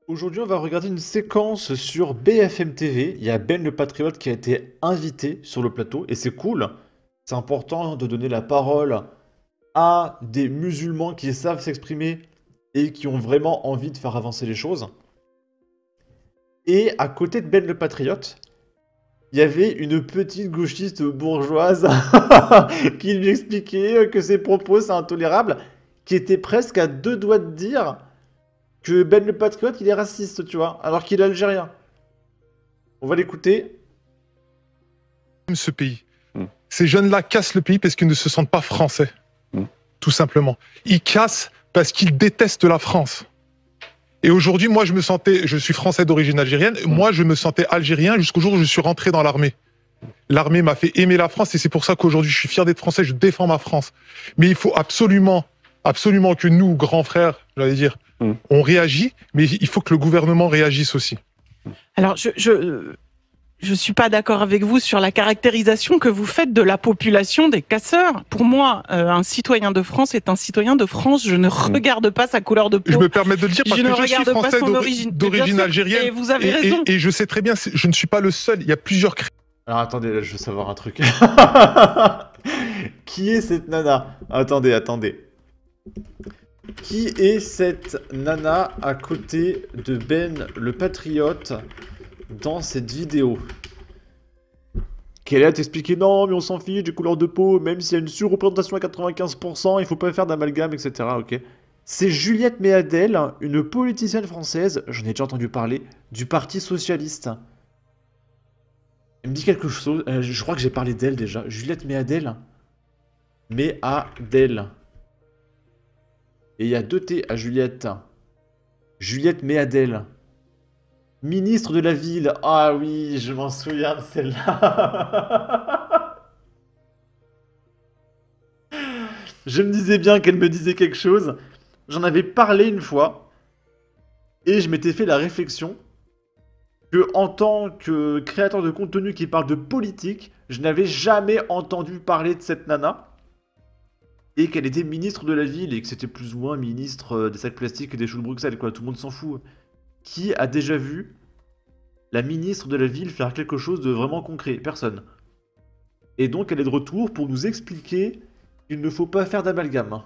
Aujourd'hui, on va regarder une séquence sur BFM TV. Il y a Ben le Patriote qui a été invité sur le plateau et c'est cool. C'est important de donner la parole à des musulmans qui savent s'exprimer et qui ont vraiment envie de faire avancer les choses. Et à côté de Ben le Patriote, il y avait une petite gauchiste bourgeoise qui lui expliquait que ses propos c'est intolérable, qui était presque à deux doigts de dire que Ben le Patriote, il est raciste, tu vois, alors qu'il est algérien. On va l'écouter. Ce pays. Mm. Ces jeunes-là cassent le pays parce qu'ils ne se sentent pas français. Mm. Tout simplement. Ils cassent parce qu'ils détestent la France. Et aujourd'hui, moi, je suis français d'origine algérienne, moi, je me sentais algérien jusqu'au jour où je suis rentré dans l'armée. L'armée m'a fait aimer la France et c'est pour ça qu'aujourd'hui, je suis fier d'être français, je défends ma France. Mais il faut absolument que nous, grands frères, j'allais dire, on réagit, mais il faut que le gouvernement réagisse aussi. Alors, je suis pas d'accord avec vous sur la caractérisation que vous faites de la population des casseurs. Pour moi, un citoyen de France est un citoyen de France. Je ne regarde pas sa couleur de peau. Je me permets de le dire parce je que ne je suis regarde pas français son origine. d'origine algérienne. Et vous avez raison. Et je sais très bien, je ne suis pas le seul. Il y a plusieurs. Alors attendez, là, je veux savoir un truc. Qui est cette nana? Attendez. Qui est cette nana à côté de Ben le Patriote dans cette vidéo? Qu'elle est à t'expliquer non, mais on s'en fiche des couleurs de peau, même s'il y a une surreprésentation à 95%, il faut pas faire d'amalgame, etc. Ok. C'est Juliette Méadel, une politicienne française, j'en ai déjà entendu parler, du Parti Socialiste. Elle me dit quelque chose, je crois que j'ai parlé d'elle déjà. Juliette Méadel. Méadel. Et il y a deux T à Juliette. Juliette Méadel. Ministre de la ville. Ah oui, je m'en souviens de celle-là. Je me disais bien qu'elle me disait quelque chose. J'en avais parlé une fois. Et je m'étais fait la réflexion que en tant que créateur de contenu qui parle de politique, je n'avais jamais entendu parler de cette nana. Et qu'elle était ministre de la ville et que c'était plus ou moins ministre des sacs plastiques et des choux de Bruxelles, quoi. Tout le monde s'en fout. Qui a déjà vu la ministre de la ville faire quelque chose de vraiment concret? Personne. Et donc elle est de retour pour nous expliquer qu'il ne faut pas faire d'amalgame.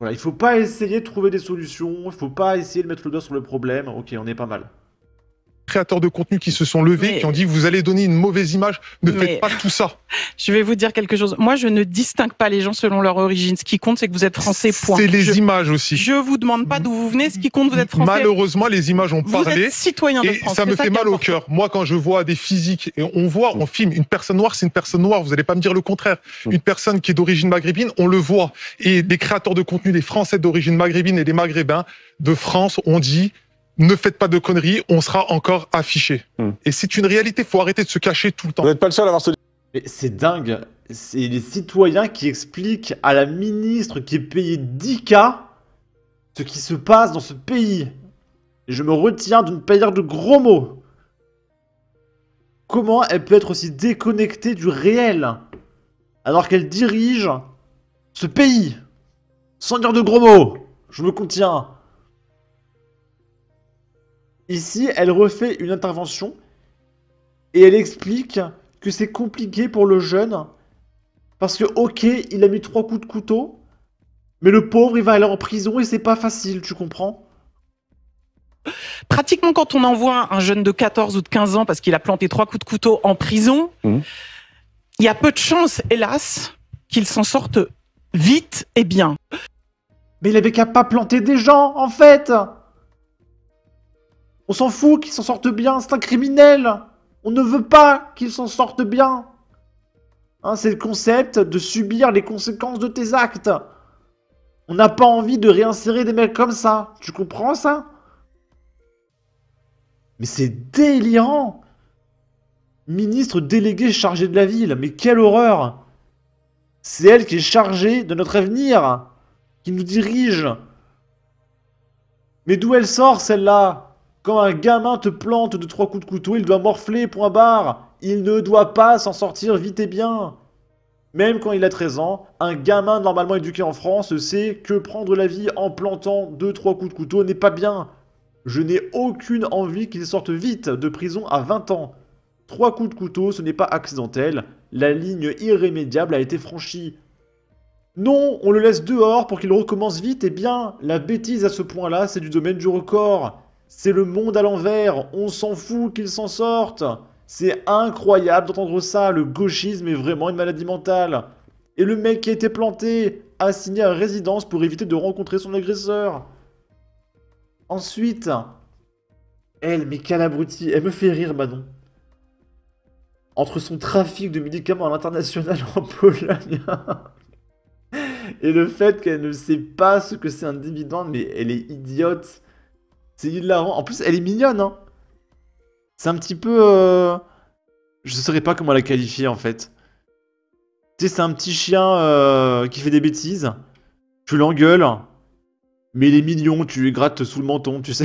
Voilà, il faut pas essayer de trouver des solutions, il faut pas essayer de mettre le doigt sur le problème. Ok, on est pas mal. Créateurs de contenu qui se sont levés, qui ont dit vous allez donner une mauvaise image, ne faites pas tout ça. Je vais vous dire quelque chose. Moi, je ne distingue pas les gens selon leur origine. Ce qui compte, c'est que vous êtes français, point. C'est les images aussi. Je vous demande pas d'où vous venez. Ce qui compte, vous êtes français. Malheureusement, les images ont vous parlé. Êtes citoyen de et France. ça me fait mal au cœur. Moi, quand je vois des physiques, et on filme une personne noire, c'est une personne noire. Vous n'allez pas me dire le contraire. Une personne qui est d'origine maghrébine, on le voit. Et les créateurs de contenu, les Français d'origine maghrébine et les Maghrébins de France ont dit ne faites pas de conneries, on sera encore affiché. Et c'est une réalité, faut arrêter de se cacher tout le temps. Vous n'êtes pas le seul à avoir ce... Mais c'est dingue, c'est les citoyens qui expliquent à la ministre qui est payée 10K ce qui se passe dans ce pays. Et je me retiens de ne pas dire de gros mots. Comment elle peut être aussi déconnectée du réel alors qu'elle dirige ce pays? Sans dire de gros mots, je me contiens. Ici, elle refait une intervention et elle explique que c'est compliqué pour le jeune parce que, ok, il a mis 3 coups de couteau, mais le pauvre, il va aller en prison et c'est pas facile, tu comprends? Pratiquement, quand on envoie un jeune de 14 ou de 15 ans parce qu'il a planté 3 coups de couteau en prison, il y a peu de chances, hélas, qu'il s'en sorte vite et bien. Mais il avait qu'à pas planter des gens, en fait! On s'en fout qu'il s'en sorte bien, c'est un criminel. On ne veut pas qu'il s'en sorte bien. Hein, c'est le concept de subir les conséquences de tes actes. On n'a pas envie de réinsérer des mecs comme ça. Tu comprends ça? Mais c'est délirant. Ministre délégué chargé de la ville, mais quelle horreur. C'est elle qui est chargée de notre avenir, qui nous dirige. Mais d'où elle sort celle-là? Quand un gamin te plante de 3 coups de couteau, il doit morfler, point barre. Il ne doit pas s'en sortir vite et bien. Même quand il a 13 ans, un gamin normalement éduqué en France sait que prendre la vie en plantant 2-3 coups de couteau n'est pas bien. Je n'ai aucune envie qu'il sorte vite de prison à 20 ans. 3 coups de couteau, ce n'est pas accidentel. La ligne irrémédiable a été franchie. Non, on le laisse dehors pour qu'il recommence vite et bien. La bêtise à ce point-là, c'est du domaine du record. C'est le monde à l'envers. On s'en fout qu'il s'en sorte. C'est incroyable d'entendre ça. Le gauchisme est vraiment une maladie mentale. Et le mec qui a été planté, assigné à résidence pour éviter de rencontrer son agresseur. Ensuite, elle, mais quelle abrutie, elle me fait rire, Manon. Entre son trafic de médicaments à l'international en Pologne et le fait qu'elle ne sait pas ce que c'est un dividende, mais elle est idiote. C'est hilarant. En plus, elle est mignonne, hein. C'est un petit peu... Je ne saurais pas comment la qualifier, en fait. Tu sais, c'est un petit chien qui fait des bêtises. Tu l'engueules. Mais il est mignon, tu lui grattes sous le menton, tu sais.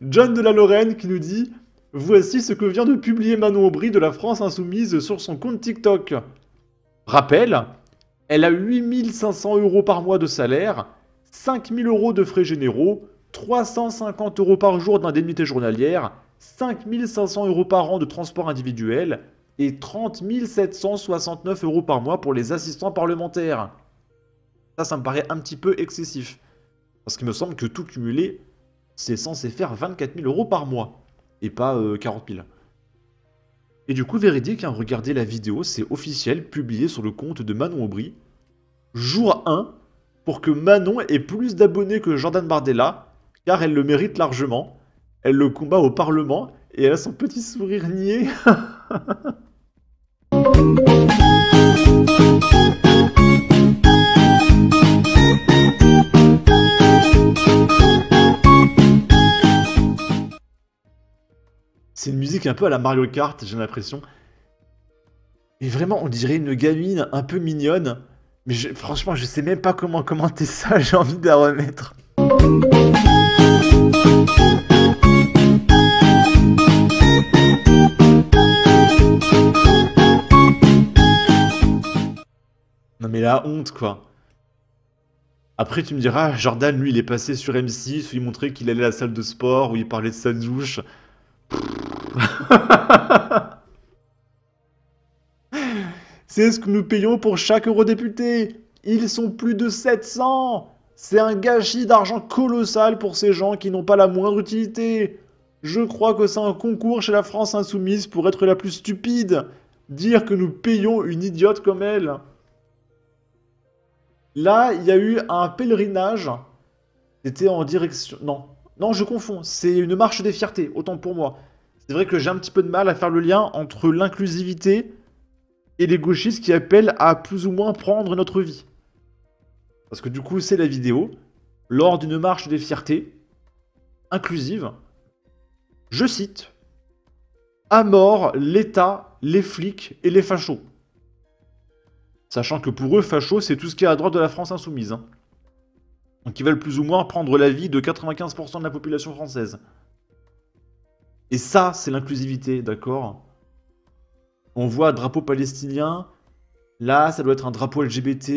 John de la Lorraine qui nous dit « Voici ce que vient de publier Manon Aubry de la France Insoumise sur son compte TikTok. Rappel, elle a 8500 € par mois de salaire, 5000 € de frais généraux, 350 € par jour d'indemnité journalière, 5500 € par an de transport individuel et 30 769 € par mois pour les assistants parlementaires. » Ça me paraît un petit peu excessif. Parce qu'il me semble que tout cumulé, c'est censé faire 24 000 € par mois. Et pas 40 000. Et du coup, véridique, hein, regardez la vidéo, c'est officiel, publié sur le compte de Manon Aubry. Jour 1, pour que Manon ait plus d'abonnés que Jordan Bardella, car elle le mérite largement. Elle le combat au Parlement, et elle a son petit sourire niais. C'est une musique un peu à la Mario Kart, j'ai l'impression. Et vraiment, on dirait une gamine un peu mignonne. Mais franchement, je sais même pas comment commenter ça, j'ai envie de la remettre. Non mais la honte, quoi. Après, tu me diras, Jordan, lui, il est passé sur M6, où il montrait qu'il allait à la salle de sport, où il parlait de sa douche. C'est ce que nous payons pour chaque eurodéputé. Ils sont plus de 700. C'est un gâchis d'argent colossal pour ces gens qui n'ont pas la moindre utilité. Je crois que c'est un concours chez la France Insoumise pour être la plus stupide. Dire que nous payons une idiote comme elle. Là, il y a eu un pèlerinage. C'était en direction... Non, je confonds. C'est une marche des fiertés, autant pour moi. C'est vrai que j'ai un petit peu de mal à faire le lien entre l'inclusivité et les gauchistes qui appellent à plus ou moins prendre notre vie. Parce que du coup, c'est la vidéo. Lors d'une marche des fiertés inclusive, je cite « À mort l'État, les flics et les fachos ». Sachant que pour eux, fachos, c'est tout ce qui est à droite de la France insoumise. Hein. Donc ils veulent plus ou moins prendre la vie de 95% de la population française. Et ça, c'est l'inclusivité, d'accord? On voit un drapeau palestinien. Là, ça doit être un drapeau LGBT.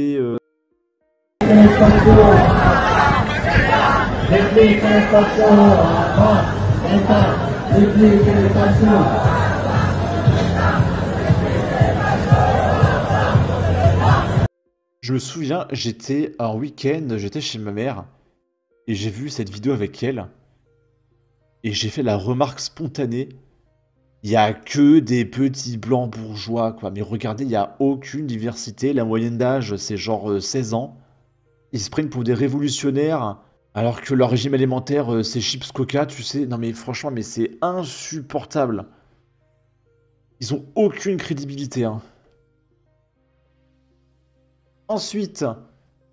Je me souviens, j'étais un week-end, j'étais chez ma mère. Et j'ai vu cette vidéo avec elle. Et j'ai fait la remarque spontanée. Il n'y a que des petits blancs bourgeois, quoi. Mais regardez, il n'y a aucune diversité. La moyenne d'âge, c'est genre 16 ans. Ils se prennent pour des révolutionnaires, alors que leur régime alimentaire, c'est chips coca, tu sais. Non mais franchement, mais c'est insupportable. Ils ont aucune crédibilité, hein. Ensuite,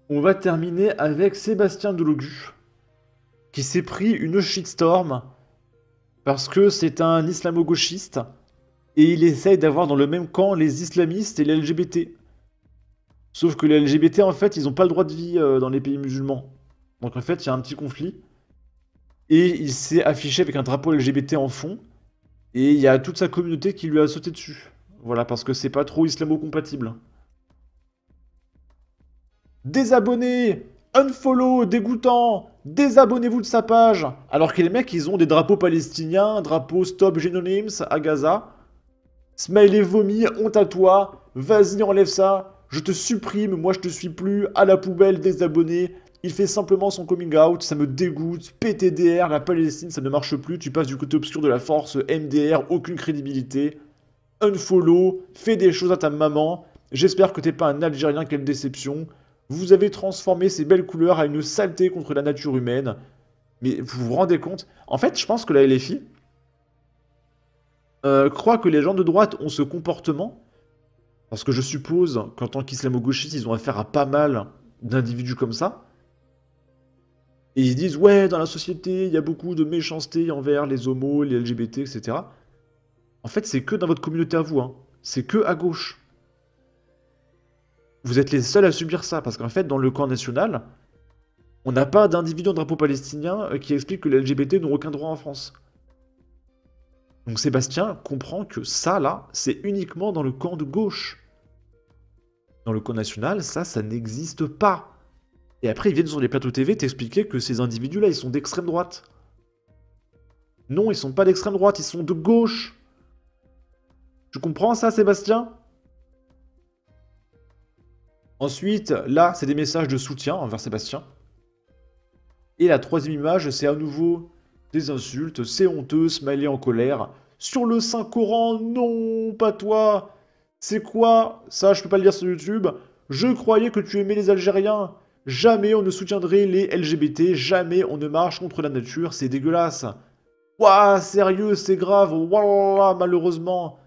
on va terminer avec Sébastien Delogu, qui s'est pris une shitstorm parce que c'est un islamo-gauchiste et il essaye d'avoir dans le même camp les islamistes et les LGBT. Sauf que les LGBT, en fait, ils n'ont pas le droit de vie dans les pays musulmans. Donc en fait, il y a un petit conflit. Et il s'est affiché avec un drapeau LGBT en fond. Et il y a toute sa communauté qui lui a sauté dessus. Voilà, parce que c'est pas trop islamo-compatible. Désabonné! Unfollow, dégoûtant, désabonnez-vous de sa page. Alors que les mecs, ils ont des drapeaux palestiniens, drapeau Stop Genonims à Gaza. Smiley vomi, honte à toi, vas-y enlève ça, je te supprime, moi je te suis plus, à la poubelle, désabonné. Il fait simplement son coming out, ça me dégoûte, PTDR, la Palestine, ça ne marche plus, tu passes du côté obscur de la force, MDR, aucune crédibilité. Unfollow, fais des choses à ta maman, j'espère que t'es pas un Algérien, quelle déception. Vous avez transformé ces belles couleurs à une saleté contre la nature humaine. Mais vous vous rendez compte? En fait, je pense que la LFI croit que les gens de droite ont ce comportement, parce que je suppose qu'en tant qu'islamo-gauchistes, ils ont affaire à pas mal d'individus comme ça. Et ils se disent, ouais, dans la société, il y a beaucoup de méchanceté envers les homos, les LGBT, etc. En fait, c'est que dans votre communauté à vous, hein. C'est que à gauche. Vous êtes les seuls à subir ça, parce qu'en fait, dans le camp national, on n'a pas d'individus en drapeau palestinien qui explique que les LGBT n'ont aucun droit en France. Donc Sébastien comprend que ça, là, c'est uniquement dans le camp de gauche. Dans le camp national, ça n'existe pas. Et après, ils viennent sur les plateaux TV t'expliquer que ces individus-là, ils sont d'extrême droite. Non, ils sont pas d'extrême droite, ils sont de gauche. Tu comprends ça, Sébastien? Ensuite, là, c'est des messages de soutien envers Sébastien. Et la troisième image, c'est à nouveau des insultes, c'est honteux, smiley en colère. Sur le Saint-Coran, non, pas toi. C'est quoi? Ça, je peux pas le lire sur YouTube. Je croyais que tu aimais les Algériens. Jamais on ne soutiendrait les LGBT, jamais on ne marche contre la nature, c'est dégueulasse. Ouah, sérieux, c'est grave, wallah, malheureusement.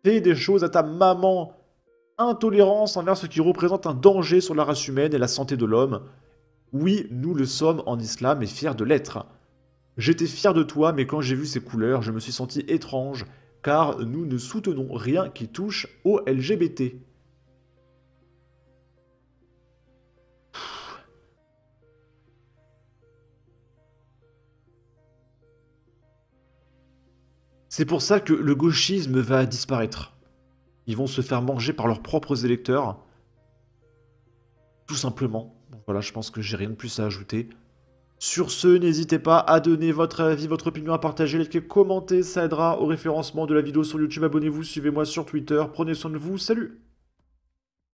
Fais des choses à ta maman. Intolérance envers ce qui représente un danger sur la race humaine et la santé de l'homme. Oui, nous le sommes en islam et fiers de l'être. J'étais fier de toi, mais quand j'ai vu ces couleurs, je me suis senti étrange, car nous ne soutenons rien qui touche aux LGBT. C'est pour ça que le gauchisme va disparaître. Ils vont se faire manger par leurs propres électeurs. Tout simplement. Bon, voilà, je pense que j'ai rien de plus à ajouter. Sur ce, n'hésitez pas à donner votre avis, votre opinion, à partager, liker, commenter, ça aidera au référencement de la vidéo sur YouTube. Abonnez-vous, suivez-moi sur Twitter, prenez soin de vous, salut!